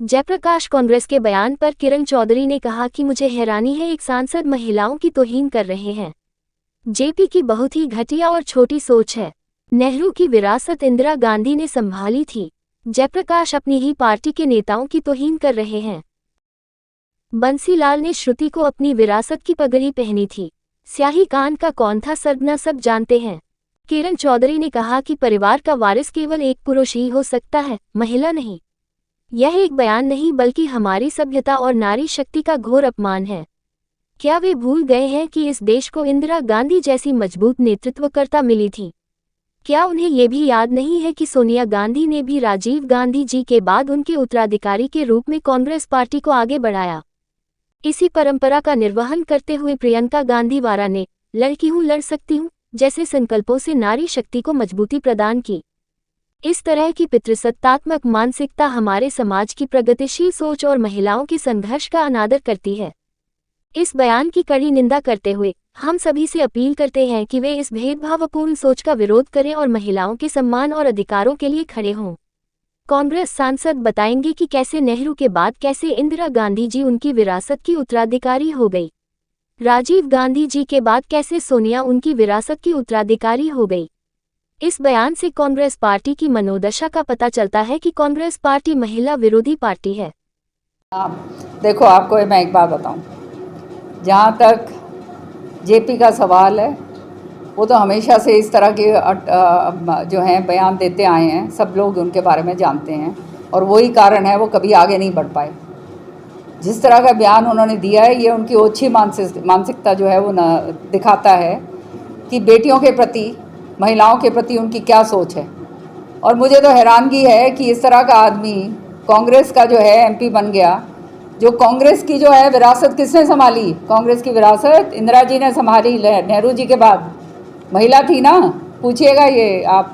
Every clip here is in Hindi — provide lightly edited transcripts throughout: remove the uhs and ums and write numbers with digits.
जयप्रकाश कांग्रेस के बयान पर किरण चौधरी ने कहा कि मुझे हैरानी है, एक सांसद महिलाओं की तौहीन कर रहे हैं। जेपी की बहुत ही घटिया और छोटी सोच है। नेहरू की विरासत इंदिरा गांधी ने संभाली थी। जयप्रकाश अपनी ही पार्टी के नेताओं की तौहीन कर रहे हैं। बंसीलाल ने श्रुति को अपनी विरासत की पगड़ी पहनी थी। स्याही कान का कौन था, सरगना सब जानते हैं। किरण चौधरी ने कहा कि परिवार का वारिस केवल एक पुरुष ही हो सकता है, महिला नहीं। यह एक बयान नहीं बल्कि हमारी सभ्यता और नारी शक्ति का घोर अपमान है। क्या वे भूल गए हैं कि इस देश को इंदिरा गांधी जैसी मजबूत नेतृत्वकर्ता मिली थी? क्या उन्हें ये भी याद नहीं है कि सोनिया गांधी ने भी राजीव गांधी जी के बाद उनके उत्तराधिकारी के रूप में कांग्रेस पार्टी को आगे बढ़ाया? इसी परंपरा का निर्वहन करते हुए प्रियंका गांधी वारा ने लड़की हूँ लड़ सकती हूँ जैसे संकल्पों से नारी शक्ति को मजबूती प्रदान की। इस तरह की पितृसत्तात्मक मानसिकता हमारे समाज की प्रगतिशील सोच और महिलाओं के संघर्ष का अनादर करती है। इस बयान की कड़ी निंदा करते हुए हम सभी से अपील करते हैं कि वे इस भेदभावपूर्ण सोच का विरोध करें और महिलाओं के सम्मान और अधिकारों के लिए खड़े हों। कांग्रेस सांसद बताएंगे कि कैसे नेहरू के बाद कैसे इंदिरा गांधी जी उनकी विरासत की उत्तराधिकारी हो गई, राजीव गांधी जी के बाद कैसे सोनिया उनकी विरासत की उत्तराधिकारी हो गई। इस बयान से कांग्रेस पार्टी की मनोदशा का पता चलता है कि कांग्रेस पार्टी महिला विरोधी पार्टी है। देखो, आपको मैं एक बात बताऊं, जहां तक जेपी का सवाल है वो तो हमेशा से इस तरह के जो हैं बयान देते आए हैं, सब लोग उनके बारे में जानते हैं और वही कारण है वो कभी आगे नहीं बढ़ पाए। जिस तरह का बयान उन्होंने दिया है ये उनकी ओछी मानसिकता जो है वो दिखाता है कि बेटियों के प्रति, महिलाओं के प्रति उनकी क्या सोच है। और मुझे तो हैरानगी है कि इस तरह का आदमी कांग्रेस का जो है एमपी बन गया। जो कांग्रेस की जो है विरासत किसने संभाली? कांग्रेस की विरासत इंदिरा जी ने संभाली, नेहरू जी के बाद महिला थी ना, पूछिएगा ये आप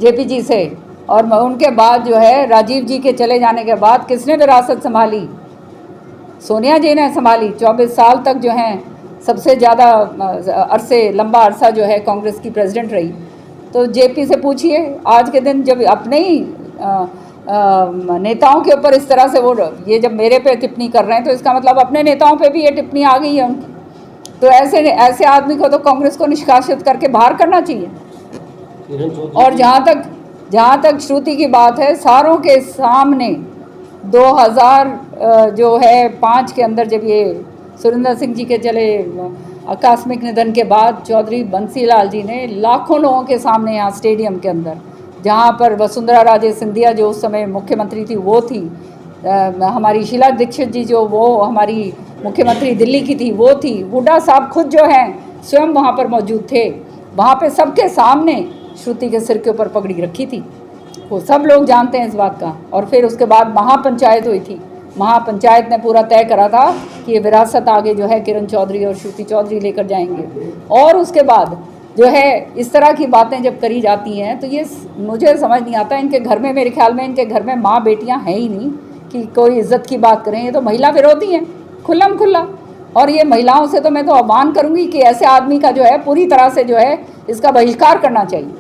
जेपी जी से। और उनके बाद जो है राजीव जी के चले जाने के बाद किसने विरासत संभाली? सोनिया जी ने संभाली। 24 साल तक जो हैं सबसे ज़्यादा लंबा अरसा जो है कांग्रेस की प्रेसिडेंट रही। तो जेपी से पूछिए, आज के दिन जब अपने ही नेताओं के ऊपर इस तरह से वो ये जब मेरे पे टिप्पणी कर रहे हैं तो इसका मतलब अपने नेताओं पे भी ये टिप्पणी आ गई है उनकी। तो ऐसे आदमी को तो कांग्रेस को निष्कासित करके बाहर करना चाहिए। और जहाँ तक श्रुति की बात है, सारों के सामने 2005 के अंदर जब ये सुरेंद्र सिंह जी के चले आकस्मिक निधन के बाद चौधरी बंसीलाल जी ने लाखों लोगों के सामने यहाँ स्टेडियम के अंदर, जहाँ पर वसुंधरा राजे सिंधिया जो उस समय मुख्यमंत्री थी वो थी, हमारी शीला दीक्षित जी जो वो हमारी मुख्यमंत्री दिल्ली की थी वो थी, हुड्डा साहब खुद जो हैं स्वयं वहाँ पर मौजूद थे। वहाँ पे सबके सामने श्रुति के सिर के ऊपर पगड़ी रखी थी, वो सब लोग जानते हैं इस बात का। और फिर उसके बाद महापंचायत हुई थी। महापंचायत ने पूरा तय करा था कि ये विरासत आगे जो है किरण चौधरी और श्रुति चौधरी लेकर जाएंगे। और उसके बाद जो है इस तरह की बातें जब करी जाती हैं तो ये मुझे समझ नहीं आता। इनके घर में, मेरे ख्याल में इनके घर में माँ बेटियां हैं ही नहीं कि कोई इज्जत की बात करें। ये तो महिला विरोधी हैं खुल्लम खुल्ला। और ये महिलाओं से तो मैं तो आह्वान करूँगी कि ऐसे आदमी का जो है पूरी तरह से जो है इसका बहिष्कार करना चाहिए।